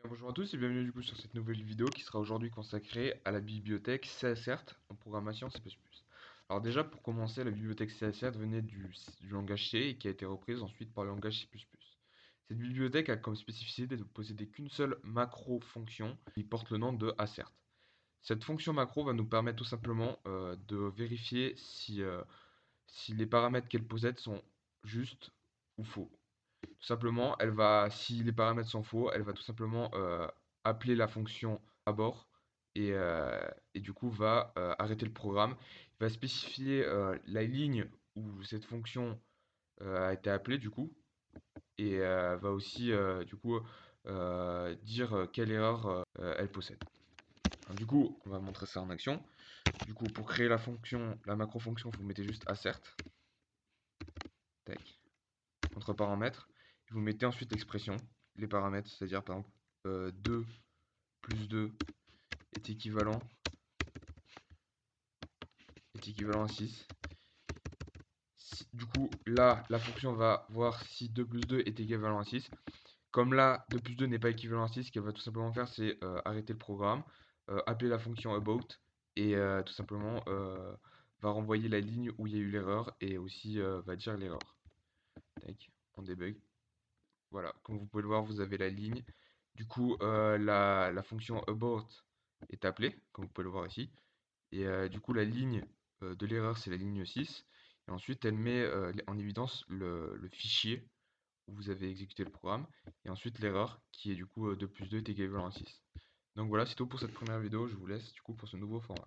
Bonjour à tous et bienvenue du coup sur cette nouvelle vidéo qui sera aujourd'hui consacrée à la bibliothèque CSRT en programmation C++. Alors déjà pour commencer, la bibliothèque CSRT venait du langage C et qui a été reprise ensuite par le langage C++. Cette bibliothèque a comme spécificité de posséder qu'une seule macro-fonction qui porte le nom de assert. Cette fonction macro va nous permettre tout simplement de vérifier si les paramètres qu'elle possède sont justes ou faux. Tout simplement, si les paramètres sont faux, elle va tout simplement appeler la fonction abort et du coup va arrêter le programme. Il va spécifier la ligne où cette fonction a été appelée du coup et va aussi du coup dire quelle erreur elle possède. Alors, du coup, on va montrer ça en action. Du coup, pour créer la fonction, la macro-fonction, vous mettez juste assert, tac, entre paramètres, et vous mettez ensuite l'expression, les paramètres, c'est-à-dire par exemple 2 plus 2 est équivalent à 6. Du coup, là, la fonction va voir si 2 plus 2 est équivalent à 6. Comme là, 2 plus 2 n'est pas équivalent à 6, ce qu'elle va tout simplement faire, c'est arrêter le programme, appeler la fonction about, et tout simplement va renvoyer la ligne où il y a eu l'erreur, et aussi va dire l'erreur. Tac, on débug. Voilà, comme vous pouvez le voir, vous avez la ligne. Du coup, la fonction about est appelée, comme vous pouvez le voir ici. Et du coup, la ligne de l'erreur, c'est la ligne 6. Et ensuite, elle met en évidence le fichier où vous avez exécuté le programme. Et ensuite, l'erreur, qui est du coup 2 plus 2 est équivalent à 6. Donc voilà, c'est tout pour cette première vidéo. Je vous laisse du coup pour ce nouveau format.